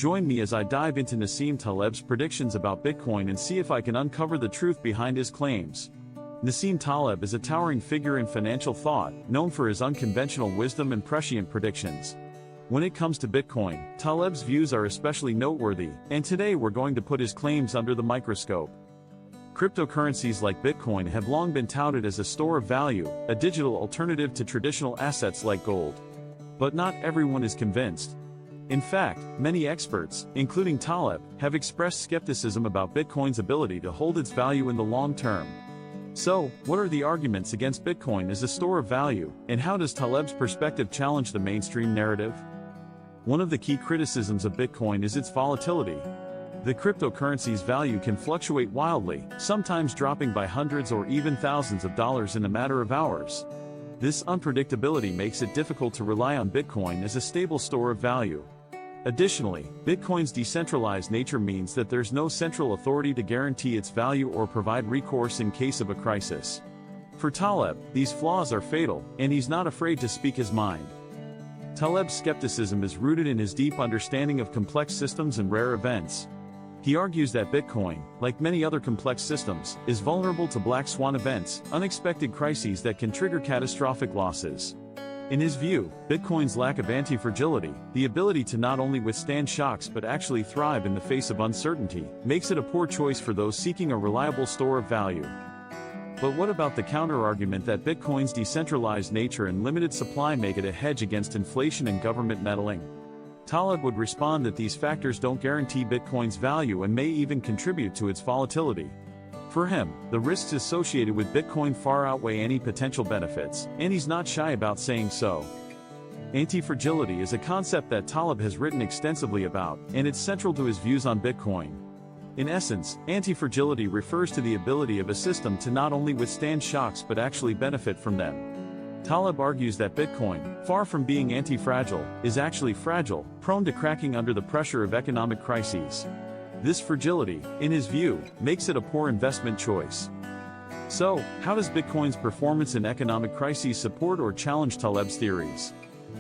Join me as I dive into Nassim Taleb's predictions about Bitcoin and see if I can uncover the truth behind his claims. Nassim Taleb is a towering figure in financial thought, known for his unconventional wisdom and prescient predictions. When it comes to Bitcoin, Taleb's views are especially noteworthy, and today we're going to put his claims under the microscope. Cryptocurrencies like Bitcoin have long been touted as a store of value, a digital alternative to traditional assets like gold. But not everyone is convinced. In fact, many experts, including Taleb, have expressed skepticism about Bitcoin's ability to hold its value in the long term. So, what are the arguments against Bitcoin as a store of value, and how does Taleb's perspective challenge the mainstream narrative? One of the key criticisms of Bitcoin is its volatility. The cryptocurrency's value can fluctuate wildly, sometimes dropping by hundreds or even thousands of dollars in a matter of hours. This unpredictability makes it difficult to rely on Bitcoin as a stable store of value. Additionally, Bitcoin's decentralized nature means that there's no central authority to guarantee its value or provide recourse in case of a crisis. For Taleb, these flaws are fatal, and he's not afraid to speak his mind. Taleb's skepticism is rooted in his deep understanding of complex systems and rare events. He argues that Bitcoin, like many other complex systems, is vulnerable to black swan events, unexpected crises that can trigger catastrophic losses. In his view, Bitcoin's lack of anti-fragility, the ability to not only withstand shocks but actually thrive in the face of uncertainty, makes it a poor choice for those seeking a reliable store of value. But what about the counter-argument that Bitcoin's decentralized nature and limited supply make it a hedge against inflation and government meddling? Taleb would respond that these factors don't guarantee Bitcoin's value and may even contribute to its volatility. For him, the risks associated with Bitcoin far outweigh any potential benefits, and he's not shy about saying so. Anti-fragility is a concept that Taleb has written extensively about, and it's central to his views on Bitcoin. In essence, anti-fragility refers to the ability of a system to not only withstand shocks but actually benefit from them. Taleb argues that Bitcoin, far from being anti-fragile, is actually fragile, prone to cracking under the pressure of economic crises. This fragility, in his view, makes it a poor investment choice. So, how does Bitcoin's performance in economic crises support or challenge Taleb's theories?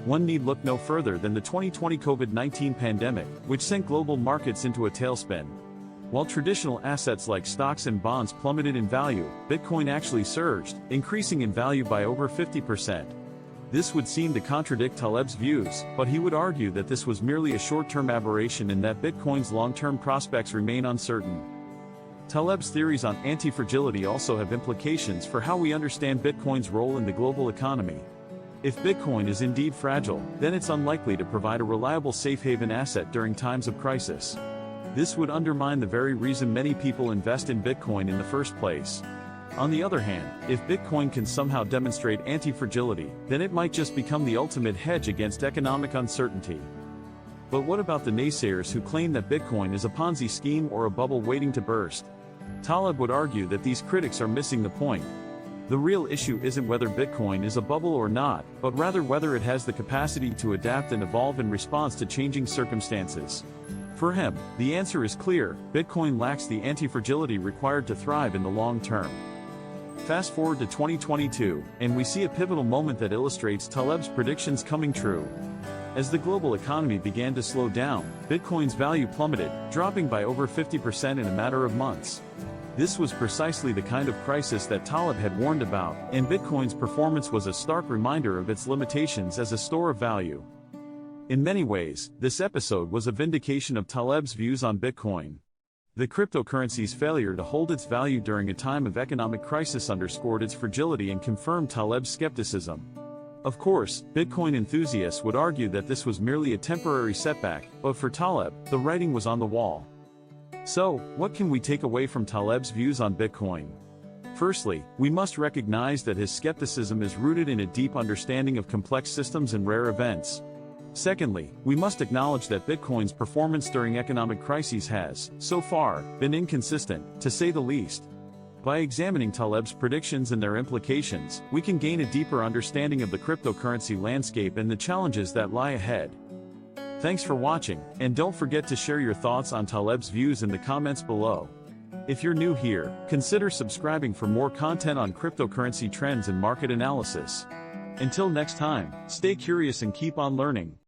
One need look no further than the 2020 COVID-19 pandemic, which sent global markets into a tailspin. While traditional assets like stocks and bonds plummeted in value, Bitcoin actually surged, increasing in value by over 50%. This would seem to contradict Taleb's views, but he would argue that this was merely a short-term aberration and that Bitcoin's long-term prospects remain uncertain. Taleb's theories on anti-fragility also have implications for how we understand Bitcoin's role in the global economy. If Bitcoin is indeed fragile, then it's unlikely to provide a reliable safe haven asset during times of crisis. This would undermine the very reason many people invest in Bitcoin in the first place. On the other hand, if Bitcoin can somehow demonstrate anti-fragility, then it might just become the ultimate hedge against economic uncertainty. But what about the naysayers who claim that Bitcoin is a Ponzi scheme or a bubble waiting to burst? Taleb would argue that these critics are missing the point. The real issue isn't whether Bitcoin is a bubble or not, but rather whether it has the capacity to adapt and evolve in response to changing circumstances. For him, the answer is clear: Bitcoin lacks the anti-fragility required to thrive in the long term. Fast forward to 2022, and we see a pivotal moment that illustrates Taleb's predictions coming true. As the global economy began to slow down, Bitcoin's value plummeted, dropping by over 50% in a matter of months. This was precisely the kind of crisis that Taleb had warned about, and Bitcoin's performance was a stark reminder of its limitations as a store of value. In many ways, this episode was a vindication of Taleb's views on Bitcoin. The cryptocurrency's failure to hold its value during a time of economic crisis underscored its fragility and confirmed Taleb's skepticism. Of course, Bitcoin enthusiasts would argue that this was merely a temporary setback, but for Taleb, the writing was on the wall. So, what can we take away from Taleb's views on Bitcoin? Firstly, we must recognize that his skepticism is rooted in a deep understanding of complex systems and rare events. Secondly, we must acknowledge that Bitcoin's performance during economic crises has, so far, been inconsistent, to say the least. By examining Taleb's predictions and their implications, we can gain a deeper understanding of the cryptocurrency landscape and the challenges that lie ahead. Thanks for watching, and don't forget to share your thoughts on Taleb's views in the comments below. If you're new here, consider subscribing for more content on cryptocurrency trends and market analysis. Until next time, stay curious and keep on learning.